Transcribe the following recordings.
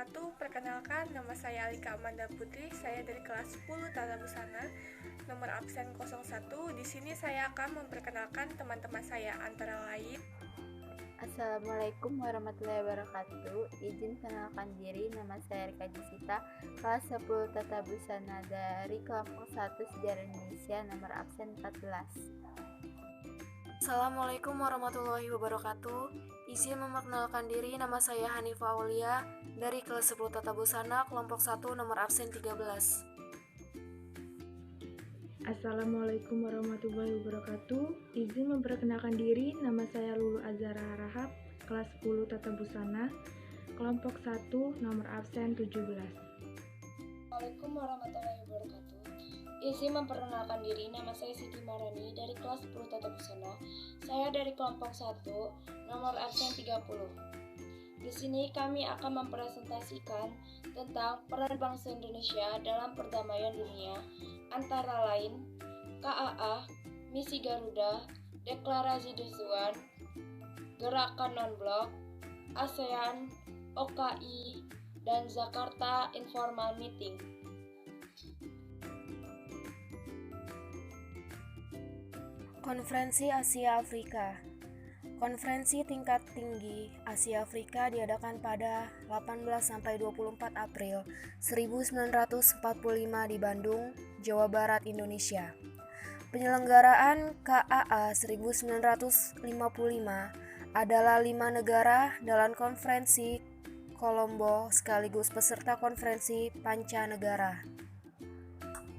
wabarakatuh. Perkenalkan, nama saya Alika Amanda Putri. Saya dari kelas 10 Tata Busana, nomor absen 01. Di sini saya akan memperkenalkan teman-teman saya, antara lain Assalamualaikum warahmatullahi wabarakatuh. Izin kenalkan diri, nama saya Rika Jisita, kelas 10 Tata Busana dari kelompok 1 Sejarah Indonesia, nomor absen 14. Assalamualaikum warahmatullahi wabarakatuh. Izin memperkenalkan diri, nama saya Hanifah Aulia dari kelas 10 Tata Busana, kelompok 1, nomor absen 13. Assalamualaikum warahmatullahi wabarakatuh. Izin memperkenalkan diri, nama saya Lulu Azhara Rahab, kelas 10 Tata Busana, kelompok 1, nomor absen 17. Assalamualaikum warahmatullahi wabarakatuh. Izin memperkenalkan diri, nama saya Siti Marani dari kelas 10 Tata Busana. Saya dari kelompok 1, nomor absen 30. Di sini kami akan mempresentasikan tentang peran bangsa Indonesia dalam perdamaian dunia, antara lain KAA, Misi Garuda, Deklarasi Desuan, Gerakan Non-Blok, ASEAN, OKI, dan Jakarta Informal Meeting. Konferensi Asia Afrika. Konferensi tingkat tinggi Asia Afrika diadakan pada 18-24 April 1945 di Bandung, Jawa Barat, Indonesia. Penyelenggaraan KAA 1955 adalah 5 negara dalam konferensi Kolombo sekaligus peserta konferensi Pancanegara.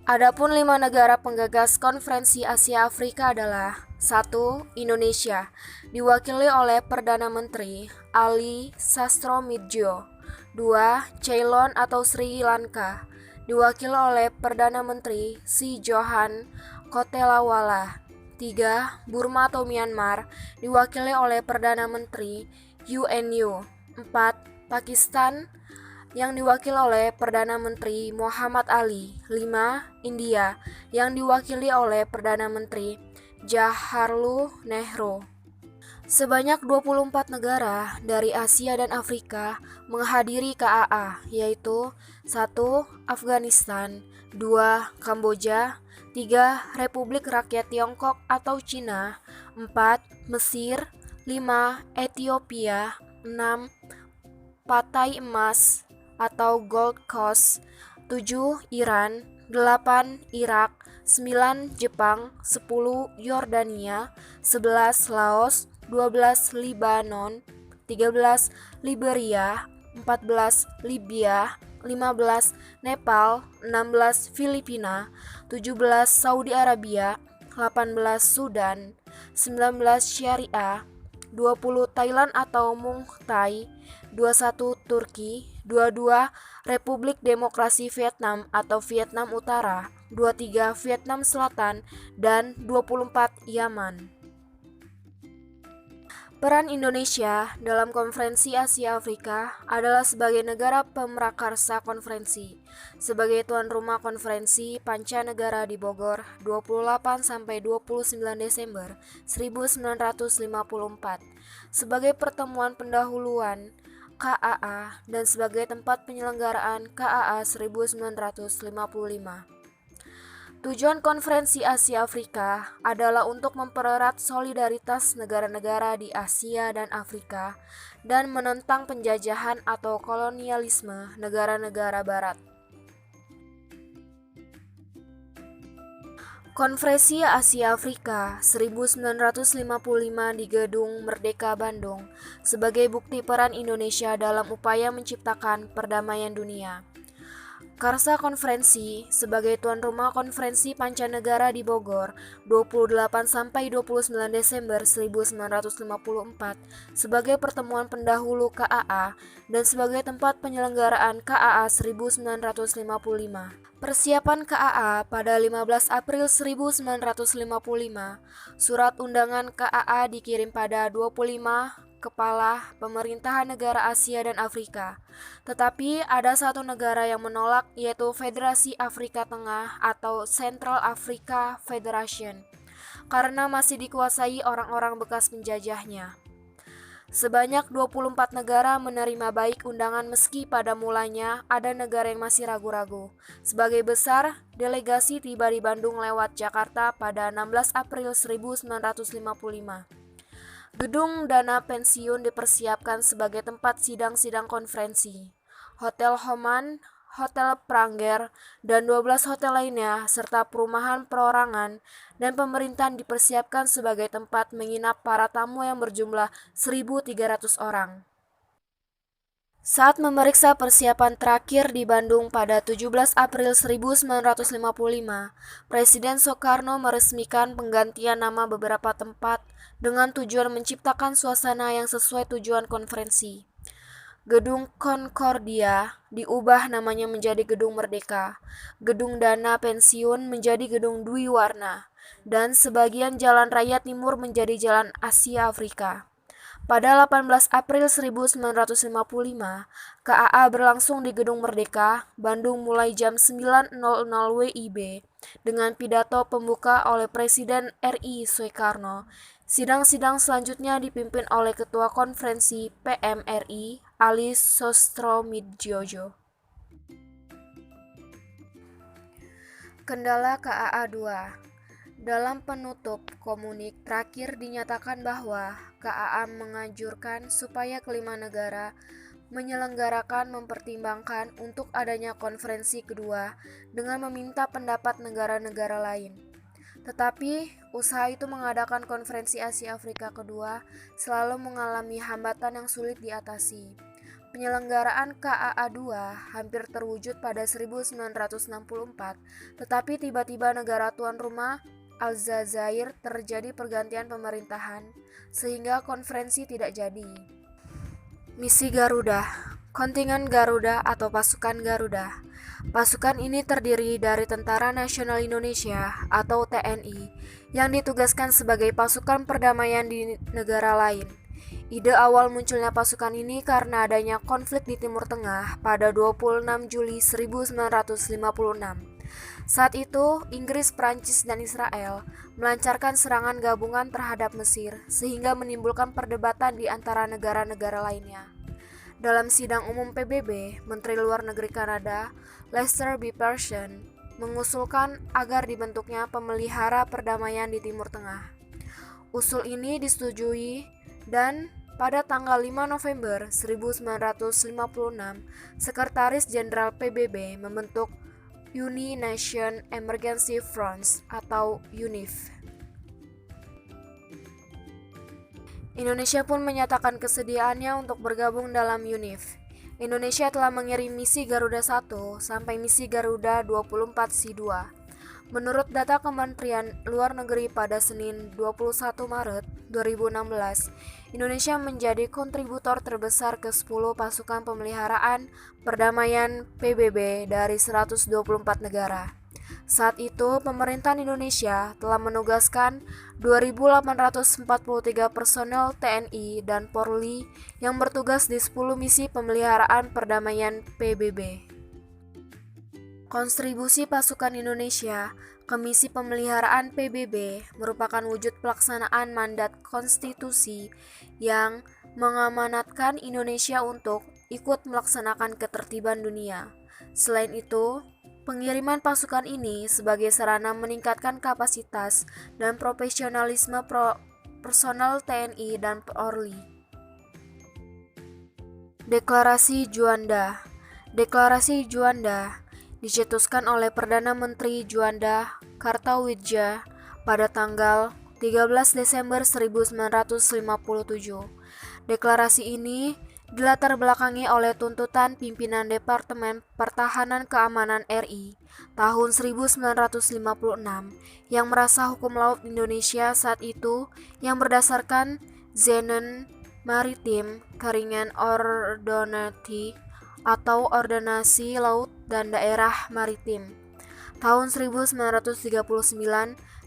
Adapun 5 negara penggagas konferensi Asia Afrika adalah 1. Indonesia, diwakili oleh Perdana Menteri Ali Sastромidjo. 2. Ceylon atau Sri Lanka, diwakili oleh Perdana Menteri Si Johan Kotelawala. 3. Burma atau Myanmar, diwakili oleh Perdana Menteri UNU. 4. Pakistan, yang diwakili oleh Perdana Menteri Muhammad Ali. 5. India, yang diwakili oleh Perdana Menteri Jawaharlal Nehru. Sebanyak 24 negara dari Asia dan Afrika menghadiri KAA, yaitu 1. Afghanistan, 2. Kamboja, 3. Republik Rakyat Tiongkok atau Cina, 4. Mesir, 5. Ethiopia, 6. Pantai Emas atau Gold Coast, 7. Iran, 8. Irak, 9. Jepang, 10. Yordania, 11. Laos, 12. Libanon, 13. Liberia, 14. Libya, 15. Nepal, 16. Filipina, 17. Saudi Arabia, 18. Sudan, 19. Syariah, 20. Thailand atau Muay Thai, 21. Turki, 22. Republik Demokrasi Vietnam atau Vietnam Utara, 23. Vietnam Selatan, dan 24. Yaman. Peran Indonesia dalam Konferensi Asia Afrika adalah sebagai negara pemrakarsa konferensi, sebagai tuan rumah konferensi Pancanegara di Bogor 28-29 Desember 1954, sebagai pertemuan pendahuluan KAA dan sebagai tempat penyelenggaraan KAA 1955. Tujuan Konferensi Asia Afrika adalah untuk mempererat solidaritas negara-negara di Asia dan Afrika dan menentang penjajahan atau kolonialisme negara-negara barat. Konferensi Asia Afrika 1955 di Gedung Merdeka Bandung sebagai bukti peran Indonesia dalam upaya menciptakan perdamaian dunia. Karsa Konferensi sebagai tuan rumah Konferensi Pancanegara di Bogor 28-29 Desember 1954 sebagai pertemuan pendahulu KAA dan sebagai tempat penyelenggaraan KAA 1955. Persiapan KAA pada 15 April 1955. Surat undangan KAA dikirim pada 25 kepala pemerintahan negara Asia dan Afrika. Tetapi ada satu negara yang menolak, yaitu Federasi Afrika Tengah atau Central Africa Federation, karena masih dikuasai orang-orang bekas penjajahnya. Sebanyak 24 negara menerima baik undangan meski pada mulanya ada negara yang masih ragu-ragu. Sebagai besar, delegasi tiba di Bandung lewat Jakarta pada 16 April 1955. Gedung Dana Pensiun dipersiapkan sebagai tempat sidang-sidang konferensi. Hotel Homan, Hotel Pranger, dan 12 hotel lainnya, serta perumahan perorangan dan pemerintahan dipersiapkan sebagai tempat menginap para tamu yang berjumlah 1.300 orang. Saat memeriksa persiapan terakhir di Bandung pada 17 April 1955, Presiden Soekarno meresmikan penggantian nama beberapa tempat dengan tujuan menciptakan suasana yang sesuai tujuan konferensi. Gedung Concordia diubah namanya menjadi Gedung Merdeka, Gedung Dana Pensiun menjadi Gedung Dwi Warna, dan sebagian jalan raya timur menjadi Jalan Asia Afrika. Pada 18 April 1955, KAA berlangsung di Gedung Merdeka, Bandung mulai jam 9.00 WIB dengan pidato pembuka oleh Presiden RI Soekarno. Sidang-sidang selanjutnya dipimpin oleh Ketua Konferensi PMRI, Ali Sostromidjojo. Kendala KAA 2. Dalam penutup komunik terakhir dinyatakan bahwa KAA menganjurkan supaya kelima negara menyelenggarakan mempertimbangkan untuk adanya konferensi kedua dengan meminta pendapat negara-negara lain. Tetapi, usaha itu mengadakan konferensi Asia Afrika kedua selalu mengalami hambatan yang sulit diatasi. Penyelenggaraan KAA 2 hampir terwujud pada 1964, tetapi tiba-tiba negara tuan rumah Aljazair terjadi pergantian pemerintahan, sehingga konferensi tidak jadi. Misi Garuda, kontingen Garuda atau pasukan Garuda. Pasukan ini terdiri dari Tentara Nasional Indonesia atau TNI yang ditugaskan sebagai pasukan perdamaian di negara lain. Ide awal munculnya pasukan ini karena adanya konflik di Timur Tengah pada 26 Juli 1956. Saat itu, Inggris, Prancis, dan Israel melancarkan serangan gabungan terhadap Mesir sehingga menimbulkan perdebatan di antara negara-negara lainnya. Dalam sidang umum PBB, Menteri Luar Negeri Kanada, Lester B. Pearson, mengusulkan agar dibentuknya pemelihara perdamaian di Timur Tengah. Usul ini disetujui dan pada tanggal 5 November 1956, Sekretaris Jenderal PBB membentuk Uni Nation Emergency Front atau UNIF. Indonesia pun menyatakan kesediaannya untuk bergabung dalam UNIF. Indonesia telah mengirim misi Garuda 1 sampai misi Garuda 24C2. Menurut data Kementerian Luar Negeri pada Senin 21 Maret 2016, Indonesia menjadi kontributor terbesar ke-10 pasukan pemeliharaan perdamaian PBB dari 124 negara. Saat itu, pemerintahan Indonesia telah menugaskan 2.843 personel TNI dan Polri yang bertugas di 10 misi pemeliharaan perdamaian PBB. Kontribusi pasukan Indonesia ke misi pemeliharaan PBB merupakan wujud pelaksanaan mandat konstitusi yang mengamanatkan Indonesia untuk ikut melaksanakan ketertiban dunia. Selain itu, pengiriman pasukan ini sebagai sarana meningkatkan kapasitas dan profesionalisme personal TNI dan Polri. Deklarasi Juanda. Deklarasi Juanda dicetuskan oleh Perdana Menteri Juanda Kartawidja pada tanggal 13 Desember 1957. Deklarasi ini dilatar belakangi oleh tuntutan pimpinan Departemen Pertahanan Keamanan RI tahun 1956 yang merasa hukum laut Indonesia saat itu yang berdasarkan Zenen Maritim Keringan Ordonati atau Ordonasi Laut dan Daerah Maritim tahun 1939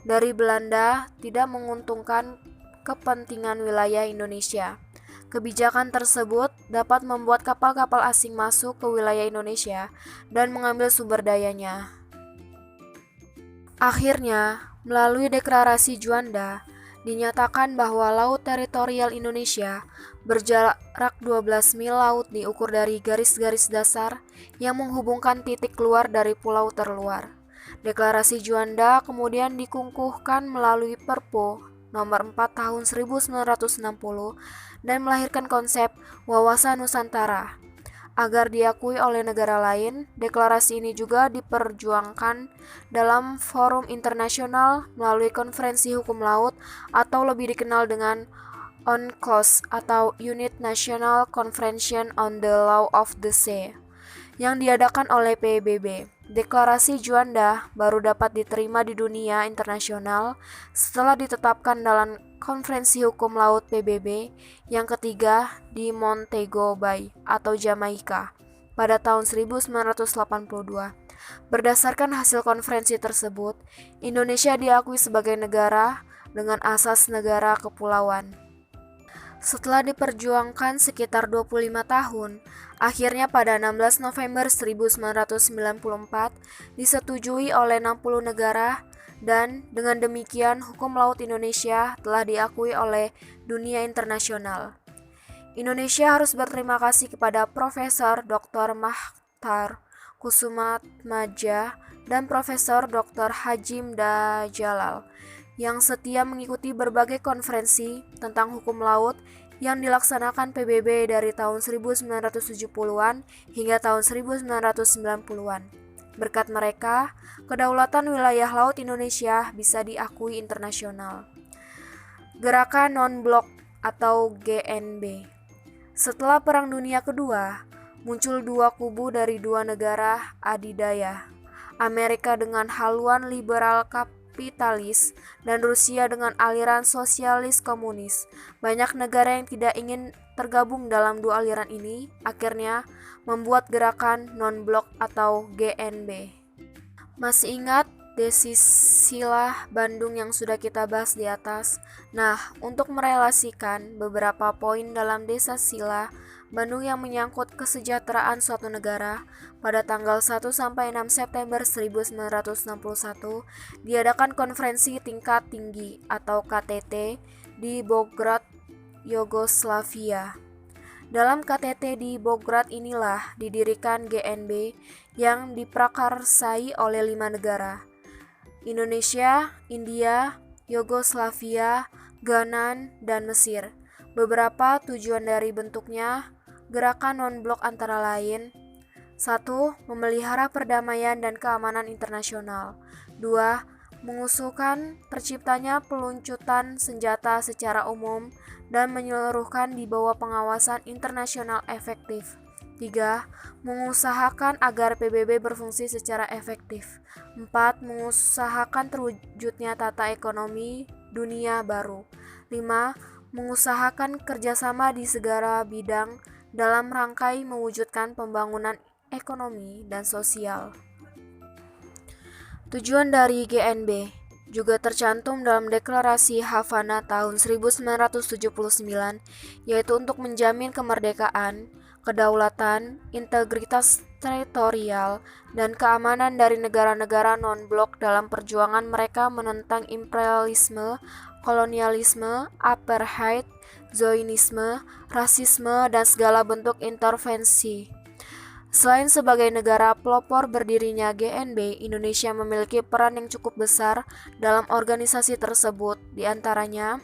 dari Belanda tidak menguntungkan kepentingan wilayah Indonesia. Kebijakan tersebut dapat membuat kapal-kapal asing masuk ke wilayah Indonesia dan mengambil sumber dayanya. Akhirnya, melalui deklarasi Juanda, dinyatakan bahwa laut teritorial Indonesia berjarak 12 mil laut diukur dari garis-garis dasar yang menghubungkan titik keluar dari pulau terluar. Deklarasi Juanda kemudian dikukuhkan melalui Perpu nomor 4 tahun 1960 dan melahirkan konsep wawasan Nusantara. Agar diakui oleh negara lain, deklarasi ini juga diperjuangkan dalam forum internasional melalui Konferensi Hukum Laut atau lebih dikenal dengan UNCLOS atau Unit National Convention on the Law of the Sea yang diadakan oleh PBB. Deklarasi Juanda baru dapat diterima di dunia internasional setelah ditetapkan dalam Konferensi Hukum Laut PBB yang ketiga di Montego Bay atau Jamaika pada tahun 1982. Berdasarkan hasil konferensi tersebut, Indonesia diakui sebagai negara dengan asas negara kepulauan. Setelah diperjuangkan sekitar 25 tahun, akhirnya pada 16 November 1994 disetujui oleh 60 negara dan dengan demikian hukum laut Indonesia telah diakui oleh dunia internasional. Indonesia harus berterima kasih kepada Profesor Dr. Mahtar Kusumatmadja dan Profesor Dr. Hajim Dajalal yang setia mengikuti berbagai konferensi tentang hukum laut yang dilaksanakan PBB dari tahun 1970-an hingga tahun 1990-an. Berkat mereka, kedaulatan wilayah laut Indonesia bisa diakui internasional. Gerakan Non-Blok atau GNB. Setelah Perang Dunia Kedua, muncul dua kubu dari dua negara adidaya, Amerika dengan haluan liberal kapitalis dan Rusia dengan aliran sosialis komunis. Banyak negara yang tidak ingin tergabung dalam dua aliran ini akhirnya membuat gerakan non-blok atau GNB. Masih ingat Desisilah Bandung yang sudah kita bahas di atas? Nah, untuk merelasikan beberapa poin dalam Desisilah Bandung yang menyangkut kesejahteraan suatu negara, pada tanggal 1 sampai 6 September 1961 diadakan konferensi tingkat tinggi atau KTT di Belgrad, Yugoslavia. Dalam KTT di Belgrad inilah didirikan GNB yang diprakarsai oleh 5 negara: Indonesia, India, Yugoslavia, Ghana, dan Mesir. Beberapa tujuan dari bentuknya gerakan non-blok antara lain: 1. Memelihara perdamaian dan keamanan internasional. 2. Mengusulkan terciptanya peluncutan senjata secara umum dan menyeluruhkan di bawah pengawasan internasional efektif. 3. Mengusahakan agar PBB berfungsi secara efektif. 4. Mengusahakan terwujudnya tata ekonomi dunia baru. 5. Mengusahakan kerjasama di segala bidang dalam rangkai mewujudkan pembangunan ekonomi dan sosial. Tujuan dari GNB juga tercantum dalam Deklarasi Havana tahun 1979, yaitu untuk menjamin kemerdekaan, kedaulatan, integritas teritorial, dan keamanan dari negara-negara non-blok dalam perjuangan mereka menentang imperialisme, kolonialisme, apartheid, Zionisme, rasisme, dan segala bentuk intervensi. Selain sebagai negara pelopor berdirinya GNB, Indonesia memiliki peran yang cukup besar dalam organisasi tersebut, di antaranya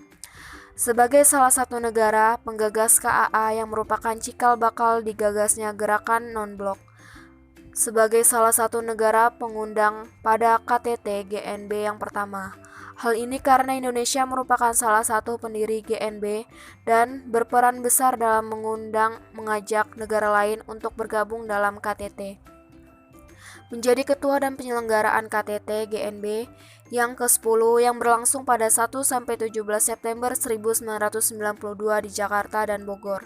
sebagai salah satu negara penggagas KAA yang merupakan cikal bakal digagasnya gerakan non-blok, sebagai salah satu negara pengundang pada KTT GNB yang pertama. Hal ini karena Indonesia merupakan salah satu pendiri GNB dan berperan besar dalam mengajak negara lain untuk bergabung dalam KTT. Menjadi ketua dan penyelenggaraan KTT GNB yang ke-10 yang berlangsung pada 1-17 September 1992 di Jakarta dan Bogor.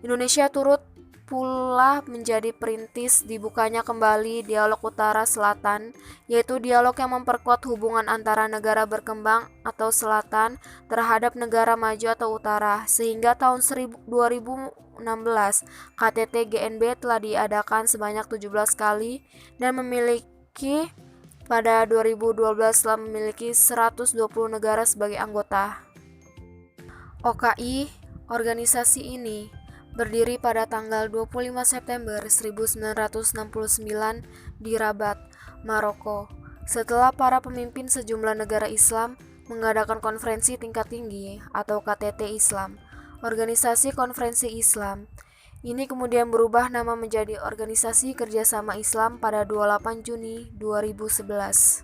Indonesia turut pula menjadi perintis dibukanya kembali dialog Utara-Selatan, yaitu dialog yang memperkuat hubungan antara negara berkembang atau selatan terhadap negara maju atau utara, sehingga tahun 2016 KTT GNB telah diadakan sebanyak 17 kali dan memiliki pada 2012 telah memiliki 120 negara sebagai anggota. OKI, organisasi ini berdiri pada tanggal 25 September 1969 di Rabat, Maroko, setelah para pemimpin sejumlah negara Islam mengadakan konferensi tingkat tinggi atau KTT Islam. Organisasi Konferensi Islam ini kemudian berubah nama menjadi Organisasi Kerjasama Islam pada 28 Juni 2011.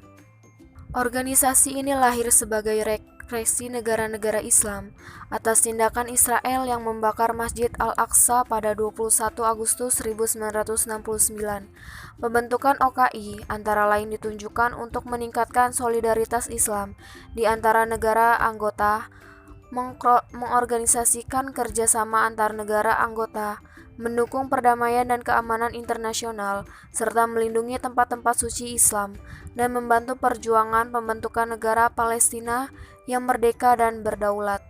Organisasi ini lahir sebagai reaksi negara-negara Islam atas tindakan Israel yang membakar Masjid Al-Aqsa pada 21 Agustus 1969. Pembentukan OKI antara lain ditunjukkan untuk meningkatkan solidaritas Islam di antara negara anggota, mengorganisasikan kerjasama antar negara anggota, mendukung perdamaian dan keamanan internasional, serta melindungi tempat-tempat suci Islam, dan membantu perjuangan pembentukan negara Palestina yang merdeka dan berdaulat.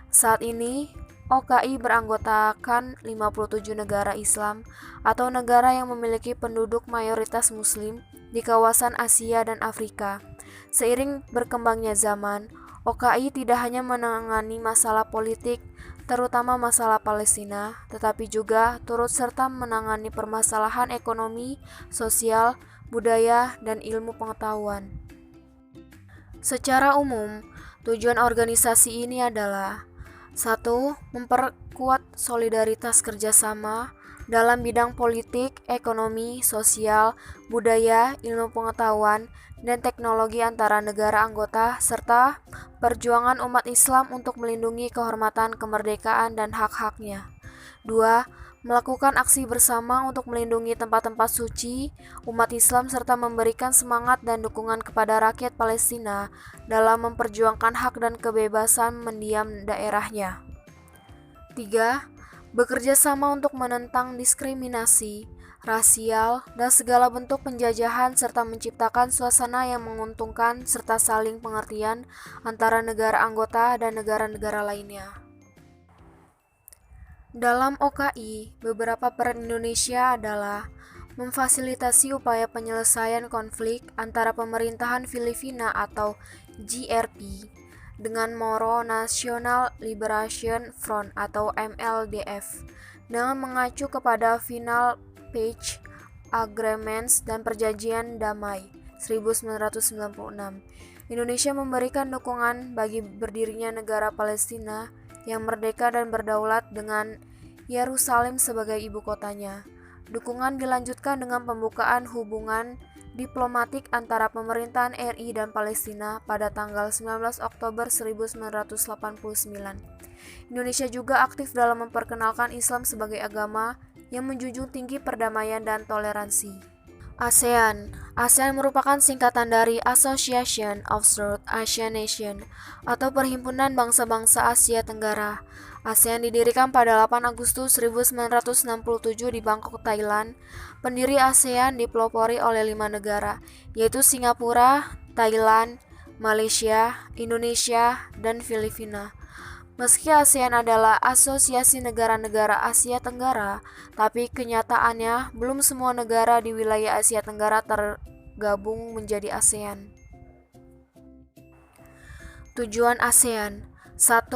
Saat ini, OKI beranggotakan 57 negara Islam atau negara yang memiliki penduduk mayoritas Muslim di kawasan Asia dan Afrika. Seiring berkembangnya zaman, OKI tidak hanya menangani masalah politik, terutama masalah Palestina, tetapi juga turut serta menangani permasalahan ekonomi, sosial, budaya, dan ilmu pengetahuan. Secara umum, tujuan organisasi ini adalah 1. Memperkuat solidaritas kerjasama dalam bidang politik, ekonomi, sosial, budaya, ilmu pengetahuan, dan teknologi antara negara anggota, serta perjuangan umat Islam untuk melindungi kehormatan, kemerdekaan, dan hak-haknya. 2. Melakukan aksi bersama untuk melindungi tempat-tempat suci umat Islam serta memberikan semangat dan dukungan kepada rakyat Palestina dalam memperjuangkan hak dan kebebasan mendiam daerahnya. 3. Bekerja sama untuk menentang diskriminasi rasial, dan segala bentuk penjajahan serta menciptakan suasana yang menguntungkan serta saling pengertian antara negara anggota dan negara-negara lainnya. Dalam OKI, beberapa peran Indonesia adalah memfasilitasi upaya penyelesaian konflik antara pemerintahan Filipina atau GRP dengan Moro National Liberation Front atau MLDF dengan mengacu kepada Final Peace Agreements dan Perjanjian Damai 1996. Indonesia memberikan dukungan bagi berdirinya negara Palestina yang merdeka dan berdaulat dengan Yerusalem sebagai ibu kotanya. Dukungan dilanjutkan dengan pembukaan hubungan diplomatik antara pemerintahan RI dan Palestina pada tanggal 19 Oktober 1989. Indonesia juga aktif dalam memperkenalkan Islam sebagai agama yang menjunjung tinggi perdamaian dan toleransi. ASEAN merupakan singkatan dari Association of South Asian Nations atau Perhimpunan Bangsa-Bangsa Asia Tenggara. ASEAN didirikan pada 8 Agustus 1967 di Bangkok, Thailand. Pendiri ASEAN dipelopori oleh 5 negara, yaitu Singapura, Thailand, Malaysia, Indonesia, dan Filipina. Meski ASEAN adalah asosiasi negara-negara Asia Tenggara, tapi kenyataannya belum semua negara di wilayah Asia Tenggara tergabung menjadi ASEAN. Tujuan ASEAN: 1.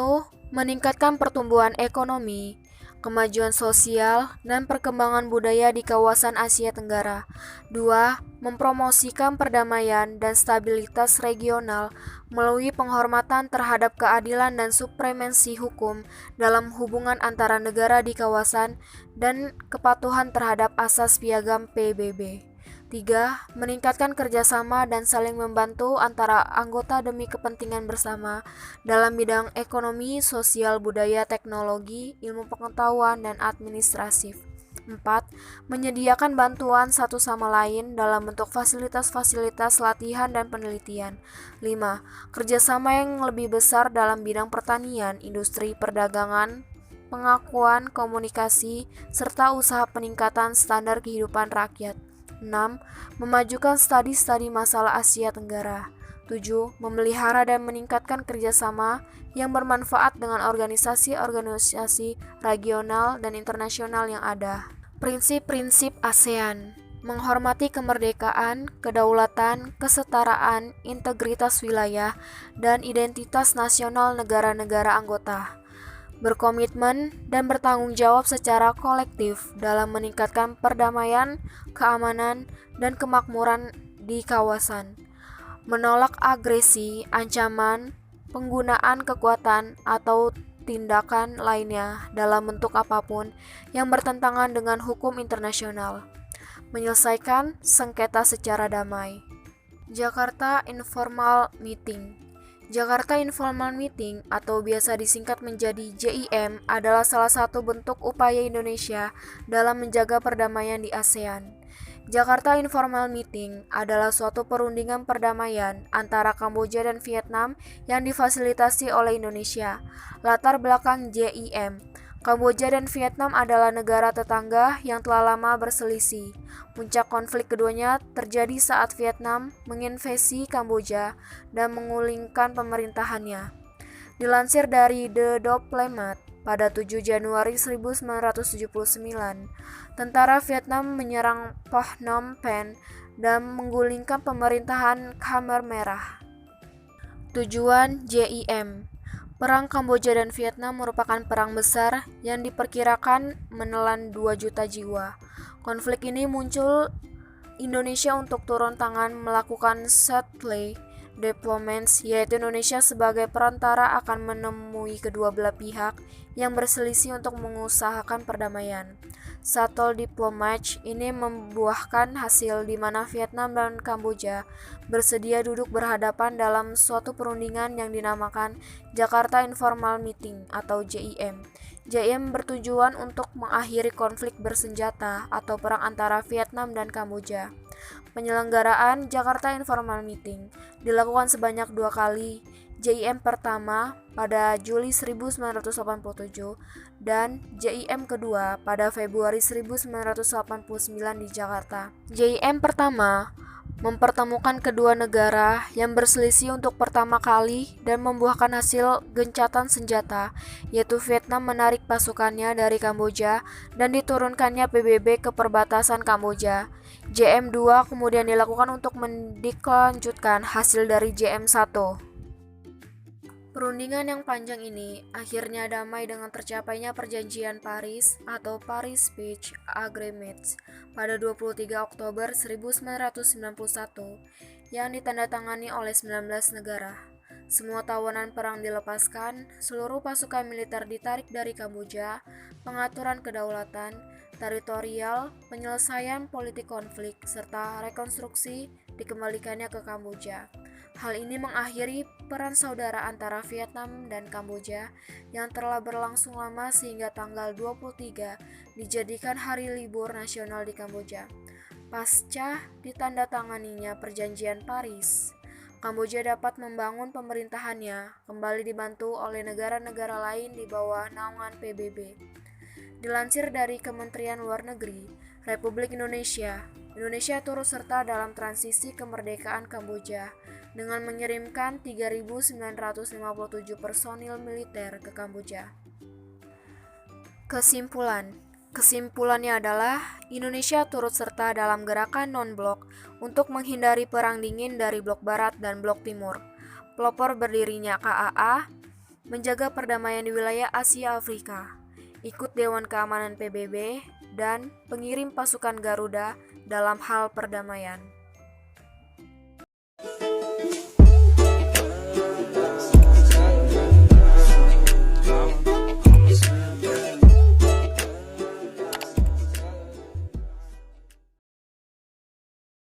Meningkatkan pertumbuhan ekonomi, kemajuan sosial, dan perkembangan budaya di kawasan Asia Tenggara. 2. Mempromosikan perdamaian dan stabilitas regional melalui penghormatan terhadap keadilan dan supremasi hukum dalam hubungan antara negara di kawasan dan kepatuhan terhadap asas piagam PBB. 3. Meningkatkan kerjasama dan saling membantu antara anggota demi kepentingan bersama dalam bidang ekonomi, sosial, budaya, teknologi, ilmu pengetahuan, dan administratif. 4. Menyediakan bantuan satu sama lain dalam bentuk fasilitas-fasilitas latihan dan penelitian. 5. Kerjasama yang lebih besar dalam bidang pertanian, industri, perdagangan, pengakuan, komunikasi, serta usaha peningkatan standar kehidupan rakyat. 6. Memajukan studi-studi masalah Asia Tenggara. 7. Memelihara dan meningkatkan kerjasama yang bermanfaat dengan organisasi-organisasi regional dan internasional yang ada. Prinsip-prinsip ASEAN: menghormati kemerdekaan, kedaulatan, kesetaraan, integritas wilayah, dan identitas nasional negara-negara anggota, berkomitmen dan bertanggung jawab secara kolektif dalam meningkatkan perdamaian, keamanan, dan kemakmuran di kawasan, menolak agresi, ancaman, penggunaan kekuatan, atau tindakan lainnya dalam bentuk apapun yang bertentangan dengan hukum internasional, menyelesaikan sengketa secara damai. Jakarta Informal Meeting. Jakarta Informal Meeting atau biasa disingkat menjadi JIM adalah salah satu bentuk upaya Indonesia dalam menjaga perdamaian di ASEAN. Jakarta Informal Meeting adalah suatu perundingan perdamaian antara Kamboja dan Vietnam yang difasilitasi oleh Indonesia. Latar belakang JIM: Kamboja dan Vietnam adalah negara tetangga yang telah lama berselisih. Puncak konflik keduanya terjadi saat Vietnam menginvasi Kamboja dan menggulingkan pemerintahannya. Dilansir dari The Diplomat, pada 7 Januari 1979, tentara Vietnam menyerang Phnom Penh dan menggulingkan pemerintahan Khmer Merah. Tujuan JIM: Perang Kamboja dan Vietnam merupakan perang besar yang diperkirakan menelan 2 juta jiwa. Konflik ini muncul Indonesia untuk turun tangan melakukan soft-play diplomats, yaitu Indonesia sebagai perantara akan menemui kedua belah pihak yang berselisih untuk mengusahakan perdamaian. Shuttle Diplomats ini membuahkan hasil di mana Vietnam dan Kamboja bersedia duduk berhadapan dalam suatu perundingan yang dinamakan Jakarta Informal Meeting atau JIM. JIM bertujuan untuk mengakhiri konflik bersenjata atau perang antara Vietnam dan Kamboja. Penyelenggaraan Jakarta Informal Meeting dilakukan sebanyak 2 kali. JIM pertama pada Juli 1987 dan JIM kedua pada Februari 1989 di Jakarta. JIM pertama mempertemukan kedua negara yang berselisih untuk pertama kali dan membuahkan hasil gencatan senjata, yaitu Vietnam menarik pasukannya dari Kamboja dan diturunkannya PBB ke perbatasan Kamboja. JIM 2 kemudian dilakukan untuk mendilanjutkan hasil dari JIM 1. Perundingan yang panjang ini akhirnya damai dengan tercapainya Perjanjian Paris atau Paris Peace Agreement pada 23 Oktober 1991 yang ditandatangani oleh 19 negara. Semua tawanan perang dilepaskan, seluruh pasukan militer ditarik dari Kamboja, pengaturan kedaulatan, teritorial, penyelesaian politik konflik, serta rekonstruksi dikembalikannya ke Kamboja. Hal ini mengakhiri peran saudara antara Vietnam dan Kamboja yang telah berlangsung lama sehingga tanggal 23 dijadikan hari libur nasional di Kamboja. Pasca ditandatanganinya Perjanjian Paris, Kamboja dapat membangun pemerintahannya kembali dibantu oleh negara-negara lain di bawah naungan PBB. Dilansir dari Kementerian Luar Negeri Republik Indonesia, Indonesia turut serta dalam transisi kemerdekaan Kamboja dengan mengirimkan 3.957 personil militer ke Kamboja. Kesimpulannya adalah Indonesia turut serta dalam gerakan non-blok untuk menghindari perang dingin dari blok barat dan blok timur. Pelopor berdirinya KAA, menjaga perdamaian di wilayah Asia Afrika, ikut Dewan Keamanan PBB, dan pengirim pasukan Garuda dalam hal perdamaian.